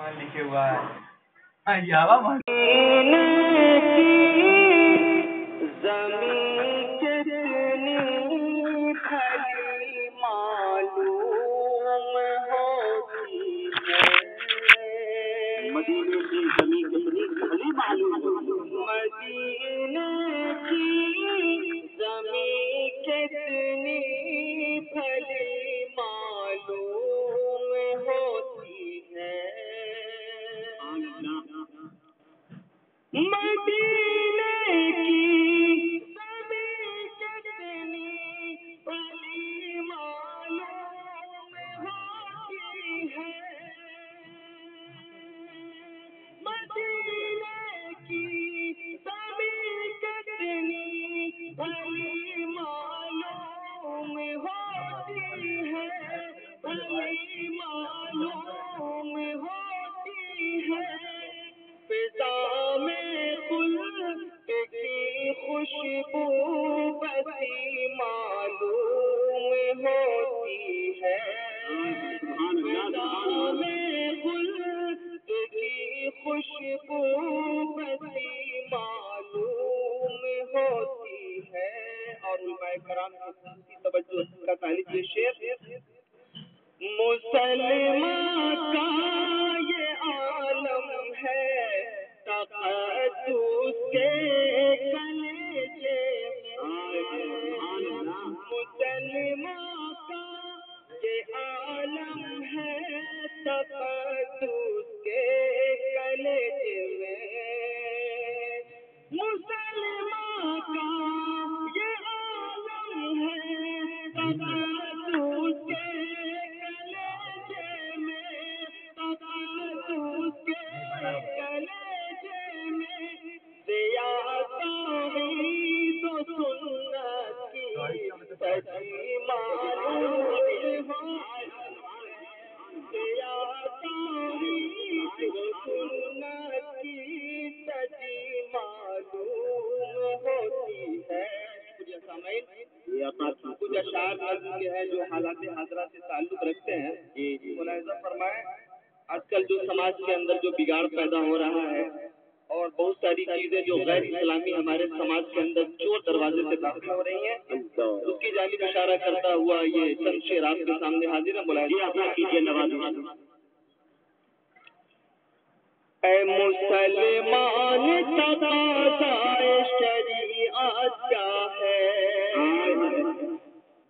لکھے ہوا ہے یاوا کچھ اشعار کے ہیں جو حالات حاضرہ سے تعلق رکھتے ہیں. ملاحظہ فرمائیں آج کل جو سماج کے اندر جو بگاڑ پیدا ہو رہا ہے اور بہت ساری چیزیں جو غیر اسلامی ہمارے سماج کے اندر چور دروازے سے داخل ہو رہی ہیں اس کی جانب اشارہ کرتا ہوا یہ چند شعر آپ کے سامنے حاضر ہے. ملاحظہ کیجیے. نواز اے مسلمان تقاضائے شریعت کیا ہے.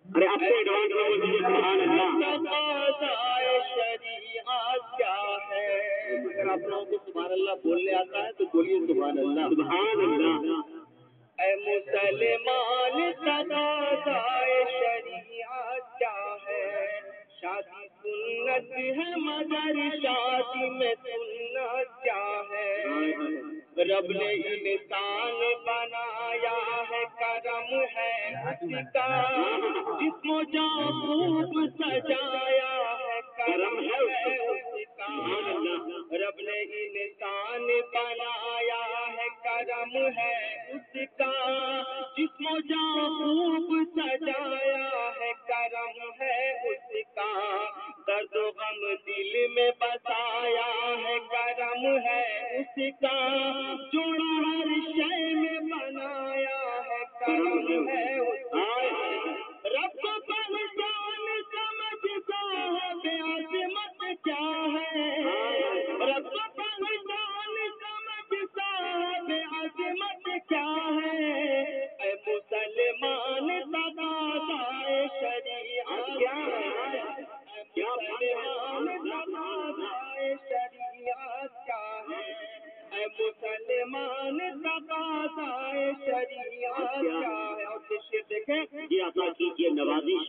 ارے آپ سے ایڈوانس میں بول دیجیے سبحان اللہ. تقاضائے شریعت کیا ہے. اگر آپ لوگوں کو سبحان اللہ بولنے آتا ہے تو بولیے سبحان اللہ. سبحان اللہ. اے مسلمان تقاضائے شریعت کیا ہے. شادی سنت ہے مگر شادی میں سنت کیا ہے. رب نے انسان بنایا ہے کرم ہے اس کا جسم و جان خوب سجایا ہے کرم ہے اس کا. رب نے انسان بنایا ہے کرم ہے اس کا جسم و جان خوب سجایا ہے کرم ہے اس کا. درد و غم دل میں بسایا ہے کرم ہے اس کا. جوڑا ہر شے میں بنایا ہے کرم ہے اس کا. رب کو پہچان سمجھ صاحب عظمت کیا ہے. رب کو پہچان سمجھ صاحب عظمت کیا ہے. اے مسلمان تقاضائے شریعت کیا ہے. تقاضائے شریعت کیا ہے. اے مسلمان تقاضائے شریعت کیا ہے. اور یہ شعر دیکھیں یہ عطا کیجیے نوازش.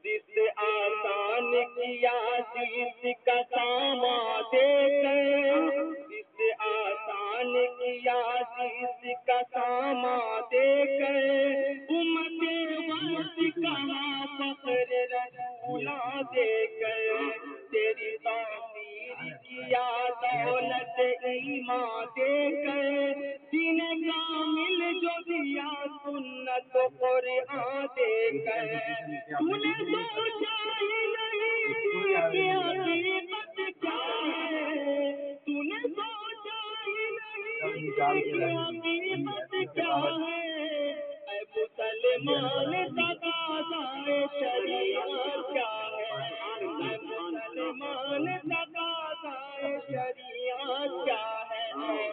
جس آسان کیا جس کا سامان دے کر. جس آسان کیا جس کا سامان دے کر. امت وقت کہاں فخر رسولہ دے کر. تیری تعمیر کیا دولت ایمان دے کر. دین کامل جو دیا سنت قرآن دے کر. تو نے سوچا ہی نہیں کہ حقیقت کیا ہے. حقیقت کیا ہے؟ اے مسلمان تقاضائے شریعت کیا ہے؟ اے مسلمان تقاضائے شریعت کیا ہے؟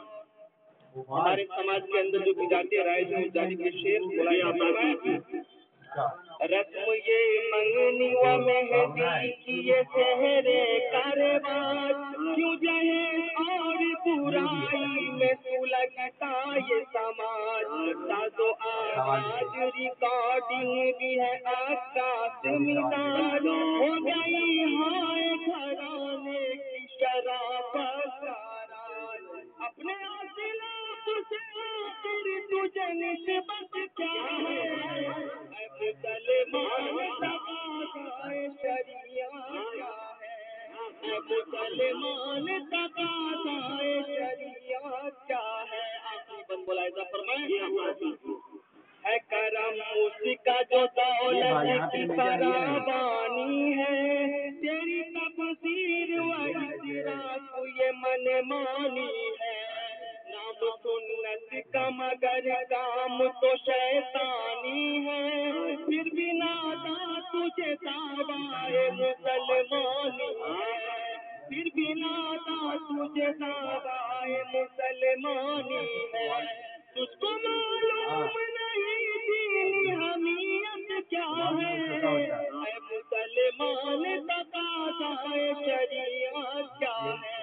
ہمارے سماج کے اندر جو بگاڑتے رائے جو جانب کے شیر بلایا رسم یہ منگنی و مہدی کی یہ سہرے کارواں کیوں جہے اور برائی میں سلگتا یہ سماج ساز و آواز ریکارڈنگ بھی ہے آکاش مزاج ہو گئی ہائے گھرانے کی شرافت اپنے اصلاف سے آخر تجھے نسبت کیا ہے؟ اے مسلمان تقاضائے شریعت کیا ہے؟ اے مسلمان تقاضائے شریعت کیا ہے؟ آخری بند ملاحظہ فرمائیں ہے کرم اسی کا جو دولت کی فراوانی ہے تیری تفسیر و اشتراک یہ من مانی ہے نام سنت کا مگر کام تو شیطانی ہے پھر بھی نادا تجھے دعوائے مسلمانی ہے پھر بھی نادا تجھے دعوائے مسلمانی ہے تجھ کو معلوم نہیں دینی حمیت کیا ہے اے مسلمان تقاضائے شریعت کیا ہے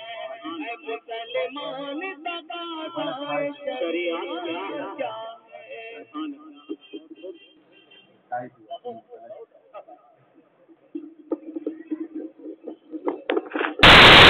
اے مسلمان تقاضائے شریعت کیا ہے